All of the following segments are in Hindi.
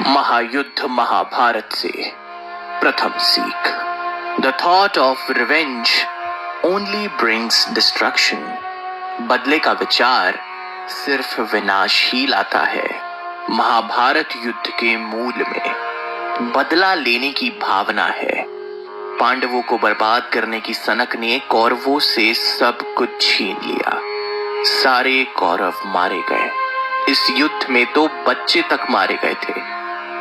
महायुद्ध महाभारत से प्रथम सीख। The thought of revenge only brings destruction. बदले का विचार सिर्फ विनाश ही लाता है। महाभारत युद्ध के मूल में बदला लेने की भावना है। पांडवों को बर्बाद करने की सनक ने कौरवों से सब कुछ छीन लिया। सारे कौरव मारे गए। इस युद्ध में तो बच्चे तक मारे गए थे,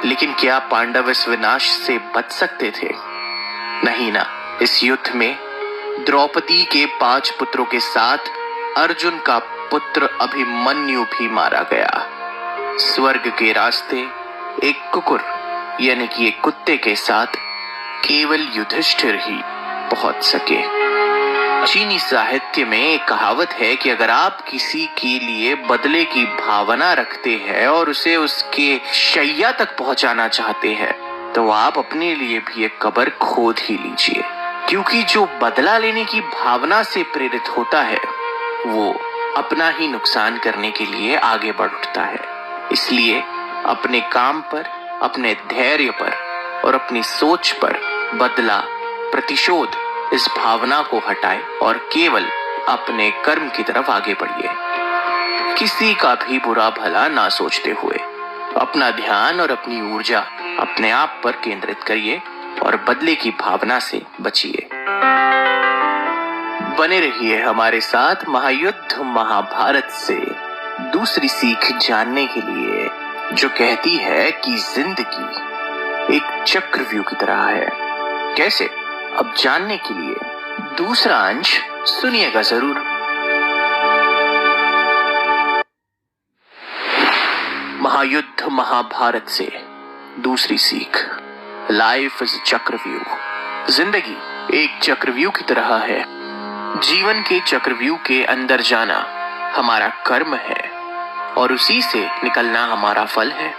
लेकिन क्या पांडव इस विनाश से बच सकते थे? नहीं ना। इस युद्ध में द्रौपदी के 5 पुत्रों के साथ अर्जुन का पुत्र अभिमन्यु भी मारा गया। स्वर्ग के रास्ते एक कुकुर यानी कि एक कुत्ते के साथ केवल युधिष्ठिर ही पहुंच सके। चीनी साहित्य में एक कहावत है कि अगर आप किसी के लिए बदले की भावना रखते हैं और उसे उसके शैया तक पहुंचाना चाहते हैं, तो आप अपने लिए भी एक कब्र खोद ही लीजिए, क्योंकि जो बदला लेने की भावना से प्रेरित होता है वो अपना ही नुकसान करने के लिए आगे बढ़ उठता है। इसलिए अपने काम पर, अपने धैर्य पर और अपनी सोच पर बदला, प्रतिशोध, इस भावना को हटाएं और केवल अपने कर्म की तरफ आगे बढ़िए। किसी का भी बुरा भला ना सोचते हुए अपना ध्यान और अपनी ऊर्जा अपने आप पर केंद्रित करिए और बदले की भावना से बचिए। बने रहिए हमारे साथ महायुद्ध महाभारत से दूसरी सीख जानने के लिए, जो कहती है कि जिंदगी एक चक्रव्यूह की तरह है। कैसे? अब जानने के लिए दूसरा अंश सुनिएगा जरूर। महायुद्ध महाभारत से दूसरी सीख। लाइफ इज चक्रव्यूह। जिंदगी एक चक्रव्यूह की तरह है। जीवन के चक्रव्यूह के अंदर जाना हमारा कर्म है और उसी से निकलना हमारा फल है।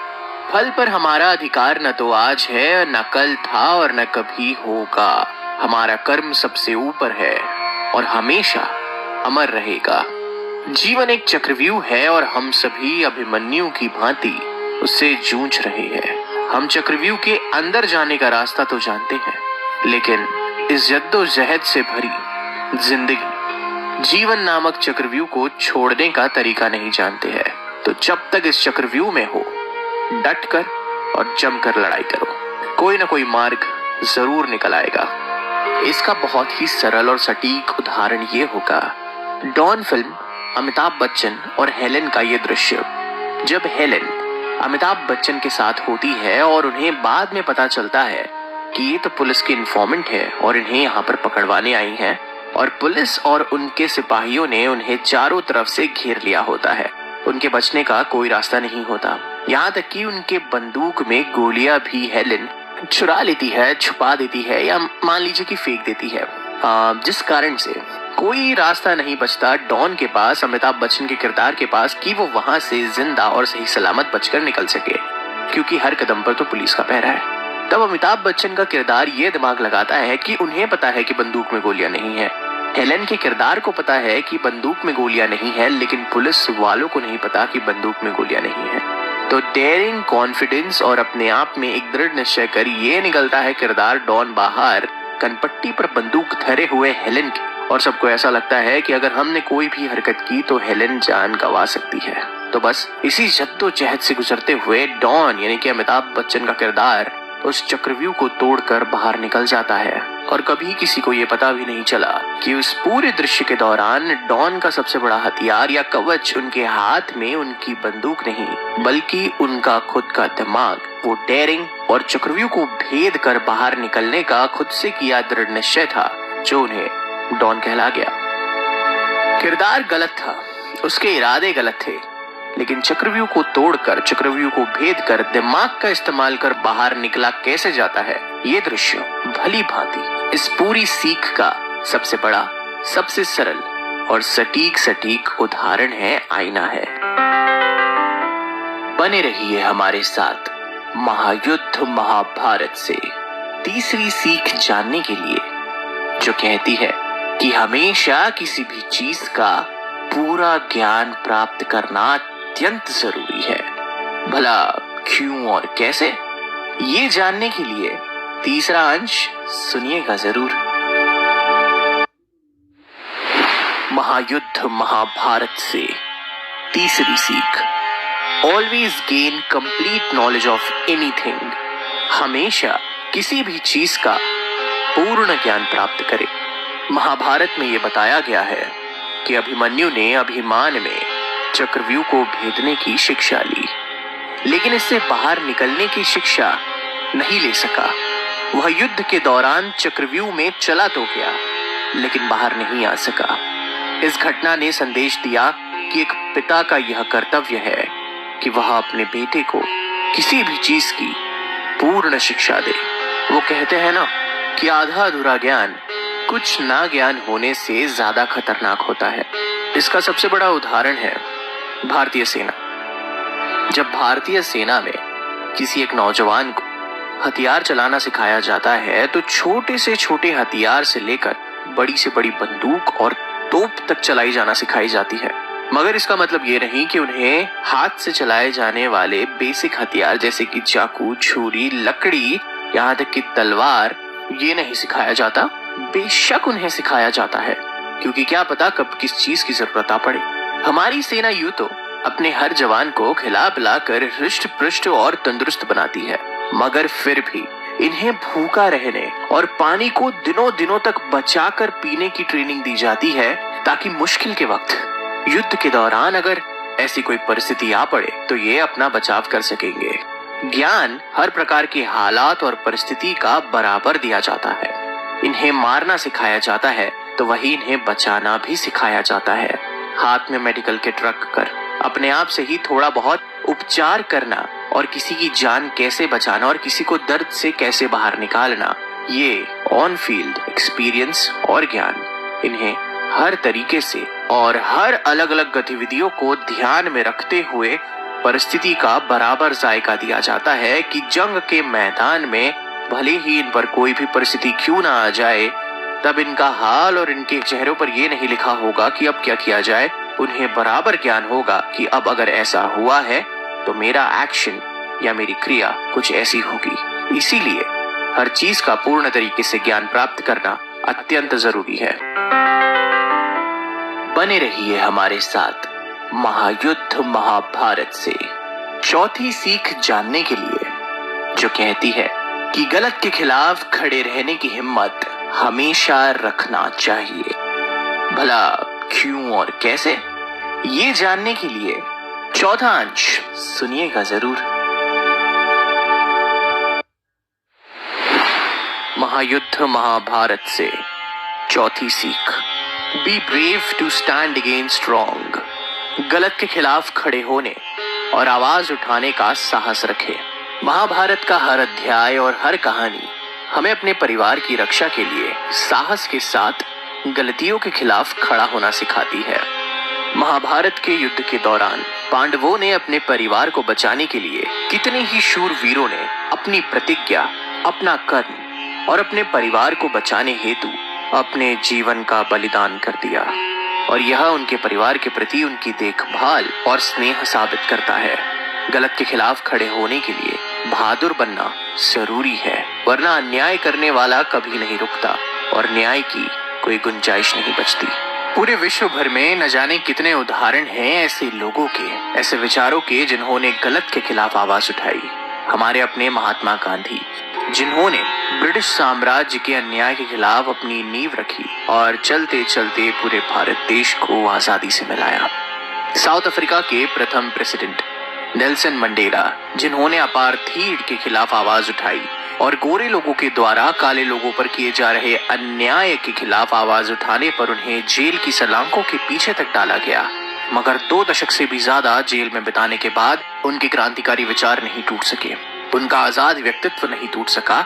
फल पर हमारा अधिकार न तो आज है, न कल था और न कभी होगा। हमारा कर्म सबसे ऊपर है और हमेशा अमर रहेगा। जीवन एक चक्रव्यूह है और हम सभी अभिमन्यु की भांति उससे जूझ रहे हैं। हम चक्रव्यूह के अंदर जाने का रास्ता तो जानते हैं, लेकिन इस जद्दोजहद से भरी जिंदगी, जीवन नामक चक्रव्यूह को छोड़ने का तरीका नहीं जानते हैं। तो जब तक इस चक्रव्यूह में हो, डट कर और जमकर लड़ाई करो। कोई ना कोई मार्ग जरूर निकल आएगा। इसका बहुत ही सरल और सटीक उदाहरण ये होगा डॉन फिल्म अमिताभ बच्चन और हेलेन का ये दृश्य। जब हेलेन अमिताभ बच्चन के साथ होती है और उन्हें बाद में पता चलता है कि ये तो पुलिस की इन्फॉर्मेंट है और इन्हें यहाँ पर पकड़वाने आई हैं, और पुलिस और उनके सिपाहियों ने उन्हें चारों तरफ से घेर लिया होता है। उनके बचने का कोई रास्ता नहीं होता। यहाँ तक कि उनके बंदूक में गोलियां भी हेलेन चुरा लेती है, छुपा देती है या मान लीजिए कि फेंक देती है, जिस कारण से कोई रास्ता नहीं बचता डॉन के पास, अमिताभ बच्चन के किरदार के पास, कि वो वहां से जिंदा और सही सलामत बचकर निकल सके, क्योंकि हर कदम पर तो पुलिस का पहरा है। तब अमिताभ बच्चन का किरदार ये दिमाग लगाता है कि उन्हें पता है कि बंदूक में गोलियां नहीं है। हेलेन के किरदार को पता है कि बंदूक में गोलियां नहीं है, लेकिन पुलिस वालों को नहीं पता कि बंदूक में गोलियां नहीं है। तो डेयरिंग, कॉन्फिडेंस और अपने आप में एक दृढ़ निश्चय कर ये निकलता है किरदार डॉन बाहर, कनपट्टी पर बंदूक धरे हुए हेलेन की, और सबको ऐसा लगता है कि अगर हमने कोई भी हरकत की तो हेलेन जान गंवा सकती है। तो बस इसी जद्दोजहद से गुजरते हुए डॉन यानी कि अमिताभ बच्चन का किरदार उस चक्रव्यूह को तोड़कर बाहर निकल जाता है, और कभी किसी को ये पता भी नहीं चला कि उस पूरे दृश्य के दौरान डॉन का सबसे बड़ा हथियार या कवच उनके हाथ में उनकी बंदूक नहीं, बल्कि उनका खुद का दिमाग, वो डेयरिंग और चक्रव्यूह को भेद कर बाहर निकलने का खुद से किया दृढ़ निश्चय था, जो उन्हें डॉन कहला गया। किरदार गलत था, उसके इरादे गलत थे, लेकिन चक्रव्यूह को तोड़कर, चक्रव्यूह को भेद कर, दिमाग का इस्तेमाल कर बाहर निकला कैसे जाता है, ये दृश्य भली भांति इस पूरी सीख का सबसे बड़ा, सबसे सरल और सटीक उदाहरण है, आईना है। बने रहिए हमारे साथ महायुद्ध महाभारत से तीसरी सीख जानने के लिए, जो कहती है कि हमेशा किसी भी चीज का पूरा ज्ञान प्राप्त करना अत्यंत जरूरी है। भला क्यों और कैसे, ये जानने के लिए तीसरा अंश सुनिएगा जरूर। महायुद्ध महाभारत से तीसरी सीख, always gain complete knowledge of anything. हमेशा किसी भी चीज का पूर्ण ज्ञान प्राप्त करें। महाभारत में यह बताया गया है कि अभिमन्यु ने अभिमान में चक्रव्यूह को भेदने की शिक्षा ली, लेकिन इससे बाहर निकलने की शिक्षा नहीं ले सका। वह युद्ध के दौरान चक्रव्यूह में चला तो गया, लेकिन बाहर नहीं आ सका। इस घटना ने संदेश दिया कि एक पिता का यह कर्तव्य है कि वह अपने बेटे को किसी भी चीज की पूर्ण शिक्षा दे। वो कहते हैं ना कि आधा अधूरा ज्ञान कुछ ना ज्ञान होने से ज्यादा खतरनाक होता है। इसका सबसे बड़ा उदाहरण है भारतीय सेना। जब भारतीय सेना में किसी एक नौजवान को हथियार चलाना सिखाया जाता है तो छोटे से छोटे हथियार से लेकर बड़ी से बड़ी बंदूक और तोप तक चलाई जाना सिखाई जाती है। मगर इसका मतलब ये नहीं कि उन्हें हाथ से चलाए जाने वाले बेसिक हथियार जैसे कि चाकू, छुरी, लकड़ी, यहाँ तक कि तलवार, ये नहीं सिखाया जाता। बेशक उन्हें सिखाया जाता है, क्योंकि क्या पता कब किस चीज की जरूरत आ पड़े। हमारी सेना यूं तो अपने हर जवान को खिला पिला कर हृष्ट पुष्ट और तंदुरुस्त बनाती है, मगर फिर भी इन्हें भूखा रहने और पानी को दिनों दिनों तक बचाकर पीने की ट्रेनिंग दी जाती है, ताकि मुश्किल के वक्त, युद्ध के दौरान अगर ऐसी कोई परिस्थिति आ पड़े तो ये अपना बचाव कर सकेंगे। ज्ञान हर प्रकार के हालात और परिस्थिति का बराबर दिया जाता है। इन्हें मारना सिखाया जाता है तो वही इन्हें बचाना भी सिखाया जाता है। हाथ में मेडिकल किट रख कर अपने आप से ही थोड़ा बहुत उपचार करना और किसी की जान कैसे बचाना और किसी को दर्द से कैसे बाहर निकालना, ये ऑन फील्ड एक्सपीरियंस और ज्ञान, इन्हें हर तरीके से और हर अलग अलग गतिविधियों को ध्यान में रखते हुए परिस्थिति का बराबर जायका दिया जाता है कि जंग के मैदान में भले ही इन पर कोई भी परिस्थिति क्यों ना आ जाए, तब इनका हाल और इनके चेहरों पर यह नहीं लिखा होगा कि अब क्या किया जाए। उन्हें बराबर ज्ञान होगा कि अब अगर ऐसा हुआ है तो मेरा एक्शन या मेरी क्रिया कुछ ऐसी होगी। इसीलिए हर चीज का पूर्ण तरीके से ज्ञान प्राप्त करना अत्यंत जरूरी है। बने रहिए हमारे साथ महायुद्ध महाभारत से चौथी सीख जानने के लिए, जो कहती है कि गलत के खिलाफ खड़े रहने की हिम्मत हमेशा रखना चाहिए। भला क्यों और कैसे, ये जानने के लिए चौथा अंश सुनिएगा जरूर। महायुद्ध महाभारत से चौथी सीख, be brave to stand against wrong. गलत के खिलाफ खड़े होने और आवाज उठाने का साहस रखें। महाभारत का हर अध्याय और हर कहानी हमें अपने परिवार की रक्षा के लिए साहस के साथ गलतियों के खिलाफ खड़ा होना सिखाती है। महाभारत के युद्ध के दौरान पांडवों ने अपने परिवार को बचाने के लिए कितने ही शूर वीरों ने अपनी प्रतिज्ञा, अपना कर्म और अपने परिवार को बचाने हेतु अपने जीवन का बलिदान कर दिया, और यह उनके परिवार के प्रति उनकी देखभाल और स्नेह साबित करता है। गलत के खिलाफ खड़े होने के लिए बहादुर बनना जरूरी है, वरना अन्याय करने वाला कभी नहीं रुकता और न्याय की कोई गुंजाइश नहीं बचती। पूरे विश्व भर में न जाने कितने उदाहरण हैं ऐसे लोगों के, ऐसे विचारों के जिन्होंने गलत के खिलाफ आवाज उठाई। हमारे अपने महात्मा गांधी, जिन्होंने ब्रिटिश साम्राज्य के अन्याय के खिलाफ अपनी नींव रखी और चलते चलते पूरे भारत देश को आजादी से मिलाया। साउथ अफ्रीका के प्रथम प्रेसिडेंट नेल्सन मंडेला, जिन्होंने अपार्थीड के खिलाफ आवाज उठाई और गोरे लोगों के द्वारा काले लोगों पर किए जा रहे अन्याय के खिलाफ आवाज उठाने पर उन्हें जेल की सलाखों के पीछे तक डाला गया, मगर 2 दशक से भी ज्यादा जेल में बिताने के बाद उनके क्रांतिकारी विचार नहीं टूट सके, उनका आजाद व्यक्तित्व नहीं टूट सका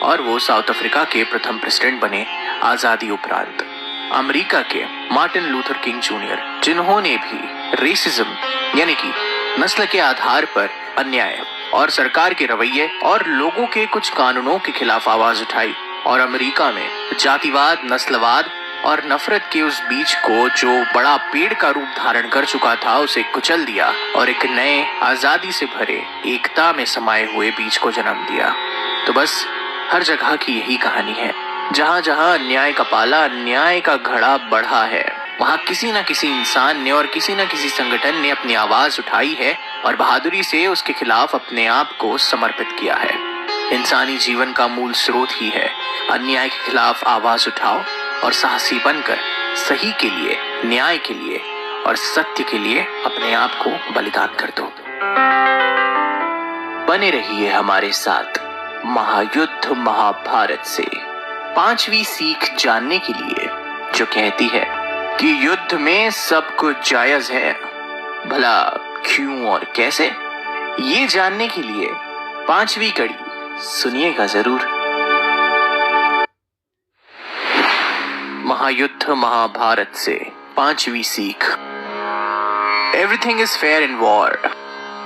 और वो साउथ अफ्रीका के प्रथम प्रेसिडेंट बने आजादी उपरांत। अमेरिका के मार्टिन लूथर किंग जूनियर, जिन्होंने भी रेसिज्म यानी कि नस्ल के आधार पर अन्याय और सरकार के रवैये और लोगों के कुछ कानूनों के खिलाफ आवाज उठाई और अमेरिका में जातिवाद, नस्लवाद और नफरत के उस बीज को जो बड़ा पेड़ का रूप धारण कर चुका था उसे कुचल दिया और एक नए आजादी से भरे एकता में समाये हुए बीज को जन्म दिया। तो बस हर जगह की यही कहानी है। जहाँ जहाँ अन्याय का पाला, अन्याय का घड़ा बढ़ा है, वहाँ किसी न किसी इंसान ने और किसी न किसी संगठन ने अपनी आवाज उठाई है और बहादुरी से उसके खिलाफ अपने आप को समर्पित किया है। इंसानी जीवन का मूल स्रोत ही है अन्याय के खिलाफ आवाज उठाओ और साहसी बनकर सही के लिए, न्याय के लिए और सत्य के लिए अपने आप को बलिदान कर दो। बने रहिए हमारे साथ महायुद्ध महाभारत से 5वीं सीख जानने के लिए, जो कहती है कि युद्ध में सब कुछ जायज है, भला क्यों और कैसे, ये जानने के लिए 5वीं कड़ी सुनिएगा जरूर। महायुद्ध महाभारत से 5वीं सीख। Everything is fair in war.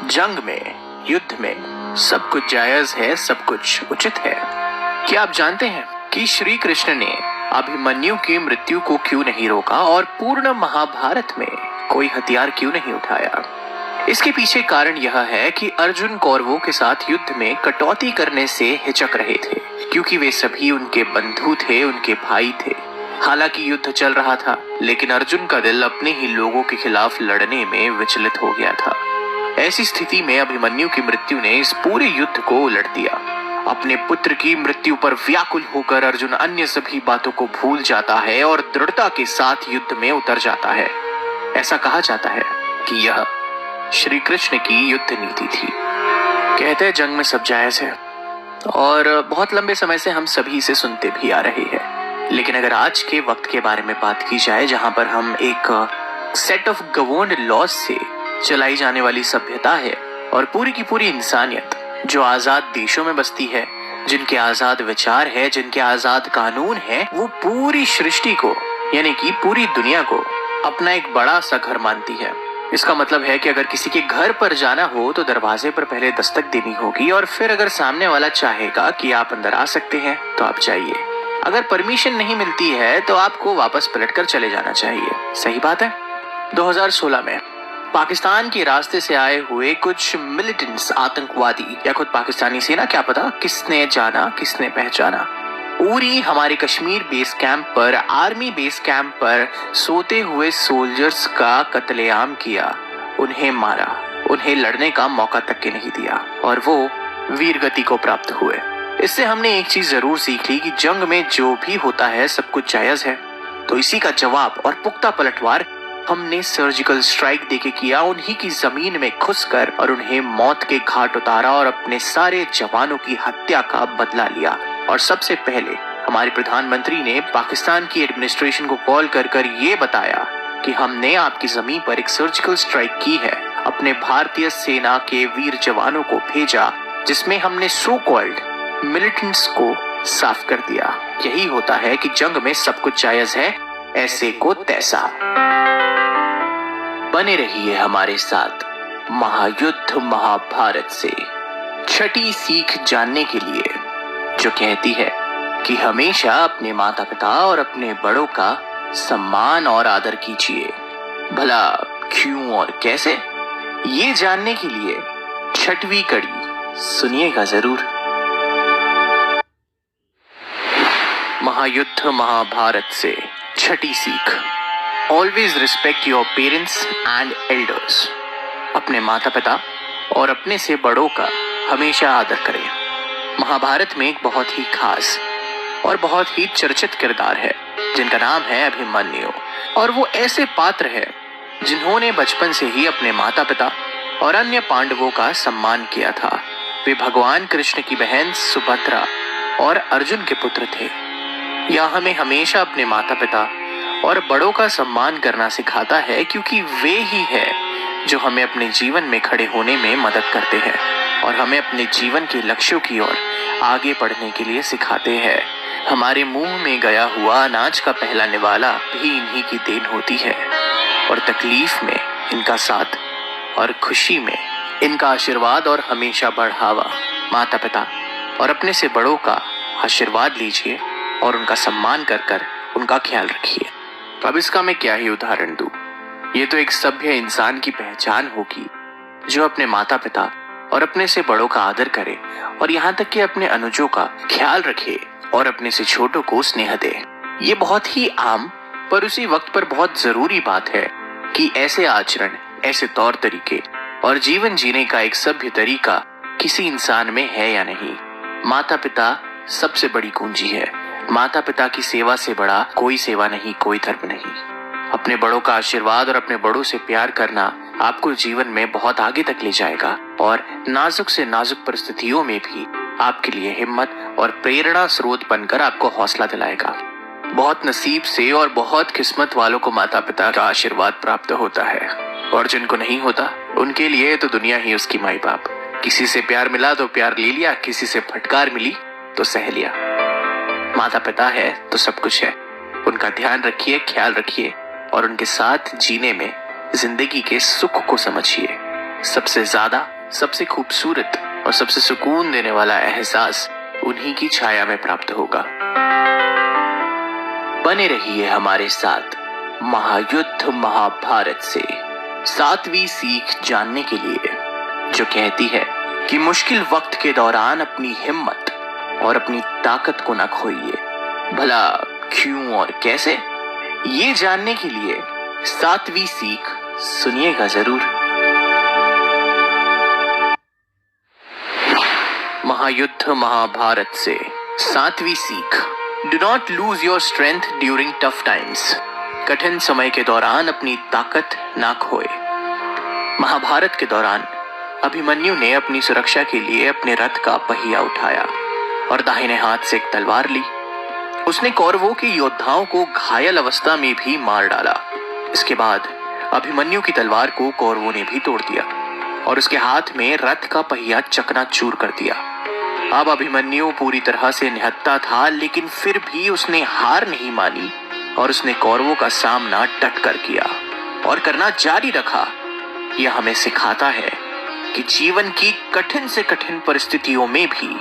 जंग में, युद्ध में सब कुछ जायज है, सब कुछ उचित है। क्या आप जानते हैं कि श्री कृष्ण ने अभिमन्यु की मृत्यु को क्यों नहीं रोका और पूर्ण महाभारत में कोई हथियार क्यों नहीं उठाया? इसके पीछे कारण यह है कि अर्जुन कौरवों के साथ युद्ध में कटौती करने से हिचक रहे थे, क्योंकि वे सभी उनके बंधु थे, उनके भाई थे। हालांकि युद्ध चल रहा था, लेकिन अर्जुन का दिल अपने ही लोगों के खिलाफ लड़ने में विचलित हो गया था। ऐसी स्थिति में अभिमन्यु की मृत्यु ने इस पूरे युद्ध को उलट दिया। अपने पुत्र की मृत्यु पर व्याकुल होकर अर्जुन अन्य सभी बातों को भूल जाता है और दृढ़ता के साथ युद्ध में उतर जाता है। ऐसा कहा जाता है कि यह श्री कृष्ण की युद्ध नीति थी। कहते हैं जंग में सब जायज है और बहुत लंबे समय से हम सभी इसे सुनते भी आ रहे हैं। लेकिन अगर आज के वक्त के बारे में बात की जाए, जहां पर हम एक सेट ऑफ गवर्न्ड लॉज से चलाई जाने वाली सभ्यता है और पूरी की पूरी इंसानियत जो आजाद देशों में बसती है, जिनके आजाद विचार है, जिनके आजाद कानून है, वो पूरी सृष्टि को यानी कि पूरी दुनिया को अपना एक बड़ा सा घर मानती है। इसका मतलब है कि अगर किसी के घर पर जाना हो तो दरवाजे पर पहले दस्तक देनी होगी और फिर अगर सामने वाला चाहेगा कि आप अंदर आ सकते हैं तो आप जाइए। अगर परमिशन नहीं मिलती है तो आपको वापस पलटकर चले जाना चाहिए। सही बात है। 2016 में पाकिस्तान के रास्ते से आए हुए कुछ मिलिटेंट्स, आतंकवादी या खुद पाकिस्तानी सेना, क्या पता किसने जाना किसने पहचाना, उरी हमारे कश्मीर बेस कैंप पर, आर्मी बेस कैंप पर सोते हुए सोल्जर्स का कत्लेआम किया। उन्हें मारा, उन्हें लड़ने का मौका तक के नहीं दिया और वो वीरगति को प्राप्त हुए। इससे हमने एक चीज जरूर सीख ली कि जंग में जो भी होता है सब कुछ जायज है। तो इसी का जवाब और पुख्ता पलटवार हमने सर्जिकल स्ट्राइक देके किया, उन्हीं की जमीन में घुसकर और उन्हें मौत के घाट उतारा और अपने सारे जवानों की हत्या का बदला लिया। और सबसे पहले हमारे प्रधानमंत्री ने पाकिस्तान की एडमिनिस्ट्रेशन को कॉल कर ये बताया कि हमने आपकी जमीन पर एक सर्जिकल स्ट्राइक की है। अपने भारतीय सेना के वीर जवानों को भेजा, जिसमें हमने सो कॉल्ड मिलिटेंट्स को साफ कर दिया। यही होता है कि जंग में सब कुछ जायज है, ऐसे को तैसा। बने रहिए हमारे साथ महायुद्ध महाभारत से 6ठी सीख जानने के लिए, जो कहती है कि हमेशा अपने माता पिता और अपने बड़ों का सम्मान और आदर कीजिए, भला क्यों और कैसे, ये जानने के लिए 6वीं कड़ी सुनिएगा जरूर। महायुद्ध महाभारत से 6ठी सीख। Always respect your parents and elders. अपने माता पिता और अपने से बड़ों का हमेशा आदर करें। महाभारत में एक बहुत ही खास और बहुत ही चर्चित किरदार है जिनका नाम है अभिमन्यु, और वो ऐसे पात्र है जिन्होंने बचपन से ही अपने माता पिता और अन्य पांडवों का सम्मान किया था। वे भगवान कृष्ण की बहन सुभद्रा और अर्जुन के पुत्र थे। यह हमें हमेशा अपने माता पिता और बड़ों का सम्मान करना सिखाता है, क्योंकि वे ही है जो हमें अपने जीवन में खड़े होने में मदद करते हैं और हमें अपने जीवन के लक्ष्यों की ओर आगे बढ़ने के लिए सिखाते हैं। हमारे मुंह में गया हुआ अनाज का पहला निवाला भी इन्हीं की देन होती है, और तकलीफ में इनका साथ और खुशी में इनका आशीर्वाद और हमेशा बढ़ावा। माता पिता और अपने से बड़ों का आशीर्वाद लीजिए और उनका सम्मान कर उनका ख्याल रखिए। अब इसका मैं क्या ही उदाहरण दूं। ये तो एक सभ्य इंसान की पहचान होगी जो अपने माता पिता और अपने से बड़ों का आदर करे और यहाँ तक कि अपने अनुजों का ख्याल रखे और अपने से छोटों को स्नेह दे। ये बहुत ही आम पर उसी वक्त पर बहुत जरूरी बात है कि ऐसे आचरण, ऐसे तौर तरीके और जीवन जीने का एक सभ्य तरीका किसी इंसान में है या नहीं। माता पिता सबसे बड़ी कुंजी है। माता पिता की सेवा से बड़ा कोई सेवा नहीं, कोई धर्म नहीं। अपने बड़ों का आशीर्वाद और अपने बड़ों से प्यार करना आपको जीवन में बहुत आगे तक ले जाएगा और नाजुक से नाजुक परिस्थितियों में भी आपके लिए हिम्मत और प्रेरणा स्रोत बनकर आपको हौसला दिलाएगा। बहुत नसीब से और बहुत किस्मत वालों को माता पिता का आशीर्वाद प्राप्त होता है और जिनको नहीं होता उनके लिए तो दुनिया ही उसकी माई बाप। किसी से प्यार मिला तो प्यार ले लिया, किसी से फटकार मिली तो सह लिया। माता पिता है तो सब कुछ है। उनका ध्यान रखिए, ख्याल रखिए और उनके साथ जीने में जिंदगी के सुख को समझिए। सबसे ज्यादा, सबसे खूबसूरत और सबसे सुकून देने वाला एहसास उन्हीं की छाया में प्राप्त होगा। बने रहिए हमारे साथ महायुद्ध महाभारत से 7वीं सीख जानने के लिए, जो कहती है कि मुश्किल वक्त के दौरान अपनी हिम्मत और अपनी ताकत को न खोइए। भला क्यों और कैसे, ये जानने के लिए 7वीं सीख सुनिएगा जरूर। महायुद्ध महाभारत से 7वीं सीख, do not lose your strength during tough times. कठिन समय के दौरान अपनी ताकत ना खोए। महाभारत के दौरान अभिमन्यु ने अपनी सुरक्षा के लिए अपने रथ का पहिया उठाया और दाहिने हाथ से एक तलवार ली। उसने कौरवों के योद्धाओं को घायल अवस्था में भी मार डाला। इसके बाद अभिमन्यु की तलवार को कौरवों ने भी तोड़ दिया और उसके हाथ में रथ का पहिया चकनाचूर कर दिया। अब अभिमन्यु पूरी तरह से निहत्था था, लेकिन फिर भी उसने हार नहीं मानी और उसने कौरवों का सामना डट कर किया और करना जारी रखा। यह हमें सिखाता है कि जीवन की कठिन से कठिन परिस्थितियों में भी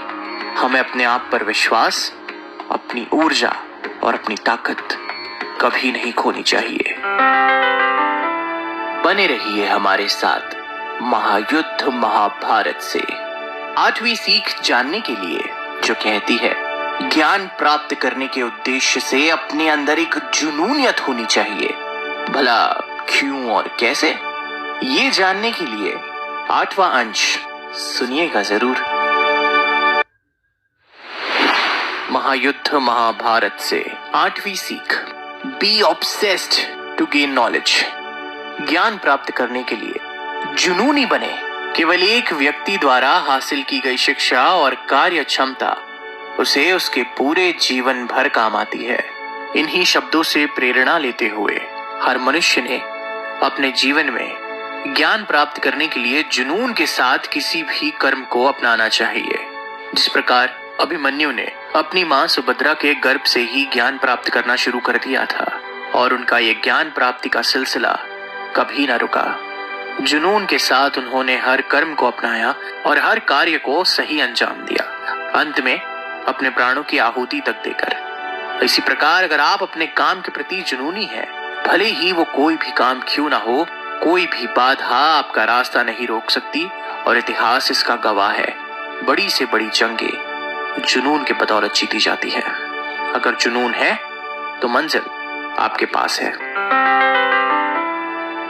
हमें अपने आप पर विश्वास, अपनी ऊर्जा और अपनी ताकत कभी नहीं खोनी चाहिए। बने रहिए हमारे साथ महायुद्ध महाभारत से 8वीं सीख जानने के लिए, जो कहती है ज्ञान प्राप्त करने के उद्देश्य से अपने अंदर एक जुनूनियत होनी चाहिए। भला क्यों और कैसे, ये जानने के लिए 8वां अंश सुनिएगा जरूर। महायुद्ध महाभारत से 8वीं सीख, be obsessed to gain knowledge. ज्ञान प्राप्त करने के लिए जुनूनी बने। केवल एक व्यक्ति द्वारा हासिल की गई शिक्षा और कार्य क्षमता उसे उसके पूरे जीवन भर काम आती है। इन्हीं शब्दों से प्रेरणा लेते हुए हर मनुष्य ने अपने जीवन में ज्ञान प्राप्त करने के लिए जुनून के साथ किसी भी कर्म को अपनाना चाहिए। जिस प्रकार अभिमन्यु ने अपनी मां सुभद्रा के गर्भ से ही ज्ञान प्राप्त करना शुरू कर दिया था और उनका ये ज्ञान प्राप्ति का सिलसिला कभी न रुका। जुनून के साथ उन्होंने हर कर्म को अपनाया और हर कार्य को सही अंजाम दिया, अंत में अपने प्राणों की आहुति तक देकर। इसी प्रकार अगर आप अपने काम के प्रति जुनूनी हैं, भले ही वो कोई भी काम क्यों ना हो, कोई भी बाधा आपका रास्ता नहीं रोक सकती और इतिहास इसका गवाह है। बड़ी से बड़ी जंगें जुनून के बदौलत जीती जाती है। अगर जुनून है तो मंजिल आपके पास है।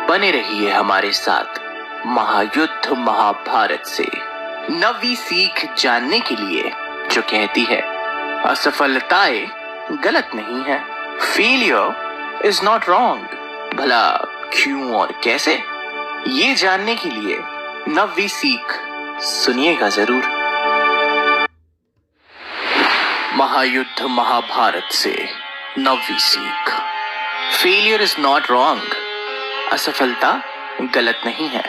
बने रहिए हमारे साथ महायुद्ध महाभारत से 9वीं सीख जानने के लिए, जो कहती है असफलताएं गलत नहीं है। Failure is not wrong. भला क्यों और कैसे, ये जानने के लिए 9वीं सीख सुनिएगा जरूर। महायुद्ध महाभारत से 9वीं सीख, फेलियर इज नॉट रॉन्ग। असफलता गलत नहीं है।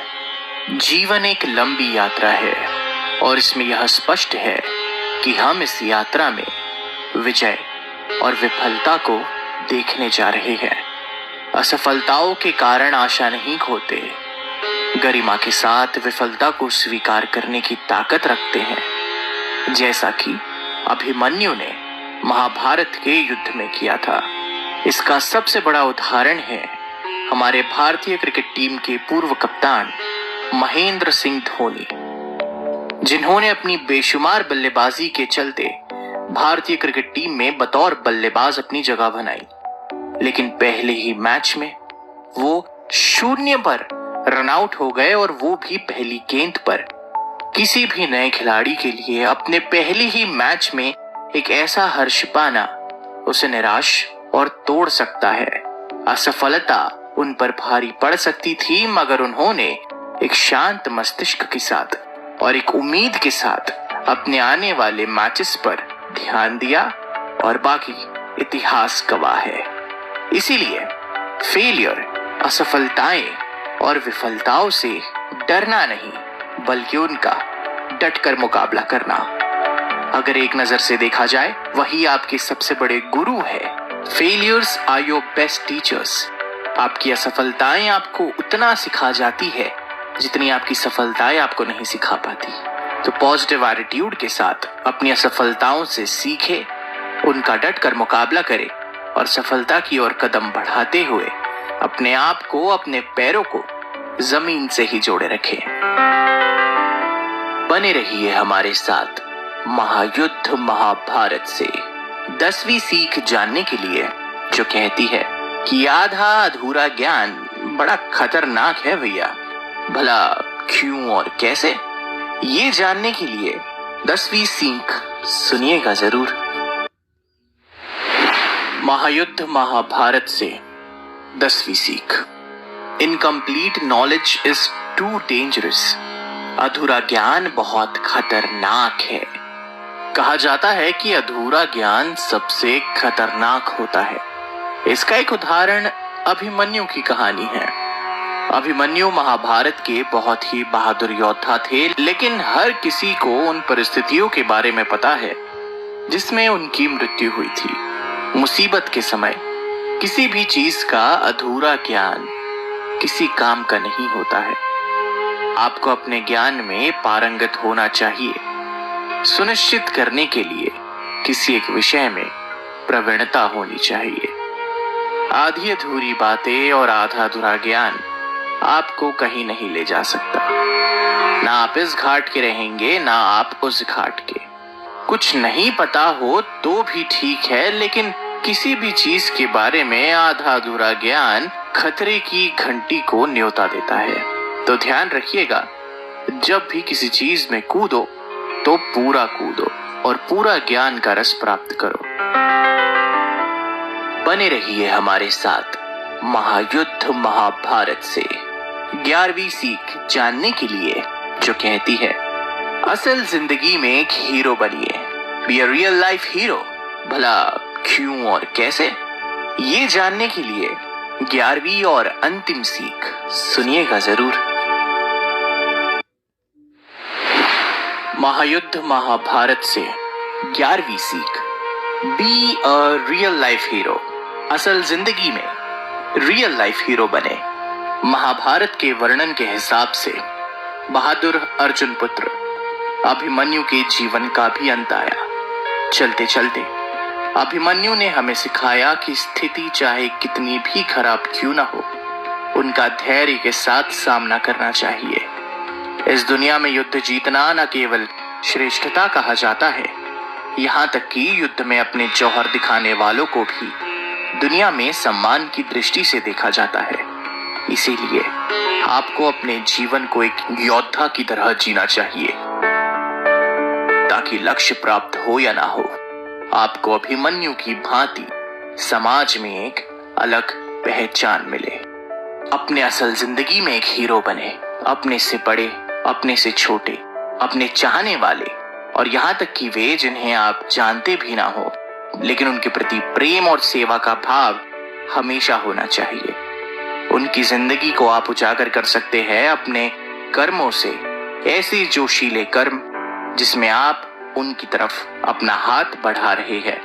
जीवन एक लंबी यात्रा है और इसमें यह स्पष्ट है कि हम इस यात्रा में विजय और विफलता को देखने जा रहे हैं। असफलताओं के कारण आशा नहीं खोते, गरिमा के साथ विफलता को स्वीकार करने की ताकत रखते हैं, जैसा कि अभिमन्यु ने महाभारत के युद्ध में किया था। इसका सबसे बड़ा उदाहरण है हमारे भारतीय क्रिकेट टीम के पूर्व कप्तान महेंद्र सिंह धोनी, जिन्होंने अपनी बेशुमार बल्लेबाजी के चलते भारतीय क्रिकेट टीम में बतौर बल्लेबाज अपनी जगह बनाई। लेकिन पहले ही मैच में वो 0 पर रन आउट हो गए, और वो भी पहली गेंद पर। किसी भी नए खिलाड़ी के लिए अपने पहले ही मैच में एक ऐसा हर्ष पाना उसे निराश और तोड़ सकता है। असफलता उन पर भारी पड़ सकती थी, मगर उन्होंने एक शांत मस्तिष्क के साथ और एक उम्मीद के साथ अपने आने वाले मैचेस पर ध्यान दिया, और बाकी इतिहास गवाह है। इसीलिए फेलियर, असफलताएं और विफलताओं से डरना नहीं, बल्कि उनका डटकर मुकाबला करना, अगर एक नजर से देखा जाए, वही आपके सबसे बड़े गुरु है। Failures are your best teachers. आपकी असफलताएं आपको उतना सिखा जाती है जितनी आपकी सफलताएं आपको नहीं सिखा पाती। तो पॉजिटिव एटीट्यूड के साथ अपनी असफलताओं से सीखे, उनका डटकर मुकाबला करें, और सफलता की ओर कदम बढ़ाते हुए अपने आप को, अपने पैरों को जमीन से ही जोड़े रखें। बने रहिए हमारे साथ महायुद्ध महाभारत से 10वीं सीख जानने के लिए, जो कहती है कि आधा अधूरा ज्ञान बड़ा खतरनाक है भैया। भला क्यों और कैसे, ये जानने के लिए 10वीं सीख सुनिएगा जरूर। महायुद्ध महाभारत से 10वीं सीख। Incomplete knowledge is too dangerous. अधूरा ज्ञान बहुत खतरनाक है। कहा जाता है कि अधूरा ज्ञान सबसे खतरनाक होता है। इसका एक उदाहरण अभिमन्यु की कहानी है। अभिमन्यु महाभारत के बहुत ही बहादुर योद्धा थे, लेकिन हर किसी को उन परिस्थितियों के बारे में पता है जिसमें उनकी मृत्यु हुई थी। मुसीबत के समय किसी भी चीज का अधूरा ज्ञान किसी काम का नहीं होता है। आपको अपने ज्ञान में पारंगत होना चाहिए। सुनिश्चित करने के लिए किसी एक विषय में प्रवीणता होनी चाहिए। आधी अधूरी बातें और आधा अधूरा ज्ञान आपको कहीं नहीं ले जा सकता। ना आप इस घाट के रहेंगे, ना आप उस घाट के। कुछ नहीं पता हो तो भी ठीक है, लेकिन किसी भी चीज के बारे में आधा अधूरा ज्ञान खतरे की घंटी को न्योता देता है। तो ध्यान रखिएगा, जब भी किसी चीज में कूदो तो पूरा कूदो और पूरा ज्ञान का रस प्राप्त करो। बने रहिए हमारे साथ महायुद्ध महाभारत से 11वीं सीख जानने के लिए, जो कहती है असल जिंदगी में एक हीरो बनिए। Be a real life hero. भला क्यों और कैसे, ये जानने के लिए 11वीं और अंतिम सीख सुनिएगा जरूर। महायुद्ध महाभारत से 11वीं सीख। Be a real life hero. असल जिंदगी में रियल लाइफ हीरो बने। महाभारत के वर्णन के हिसाब से बहादुर अर्जुन पुत्र अभिमन्यु के जीवन का भी अंत आया। चलते चलते अभिमन्यु ने हमें सिखाया कि स्थिति चाहे कितनी भी खराब क्यों ना हो, उनका धैर्य के साथ सामना करना चाहिए। इस दुनिया में युद्ध जीतना न केवल श्रेष्ठता कहा जाता है, यहाँ तक कि युद्ध में अपने जौहर दिखाने वालों को भी दुनिया में सम्मान की दृष्टि से देखा जाता है। इसीलिए आपको अपने जीवन को एक योद्धा की तरह जीना चाहिए, ताकि लक्ष्य प्राप्त हो या ना हो, आपको अभिमन्यु की भांति समाज में एक अलग पहचान मिले। अपने असल जिंदगी में एक हीरो बने। अपने से बड़े, अपने से छोटे, अपने चाहने वाले, और यहाँ तक कि वे जिन्हें आप जानते भी ना हो, लेकिन उनके प्रति प्रेम और सेवा का भाव हमेशा होना चाहिए। उनकी जिंदगी को आप उजागर कर सकते हैं अपने कर्मों से। ऐसे जोशीले कर्म जिसमें आप उनकी तरफ अपना हाथ बढ़ा रहे हैं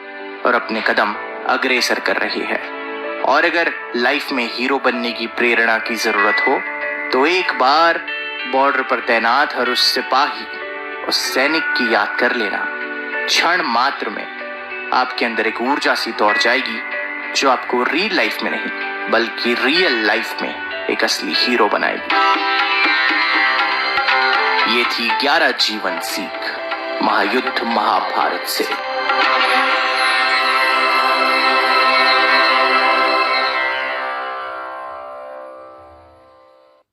और अपने कदम अग्रसर कर रहे हैं। और अगर लाइफ में हीरो बनने की प्रेरणा की जरूरत हो तो एक बार बॉर्डर पर तैनात हर उस सिपाही, उस सैनिक की याद कर लेना। क्षण मात्र में आपके अंदर एक ऊर्जा सी दौड़ जाएगी जो आपको रियल लाइफ में नहीं बल्कि रियल लाइफ में एक असली हीरो बनाएगी। ये थी 11 जीवन सीख महायुद्ध महाभारत से।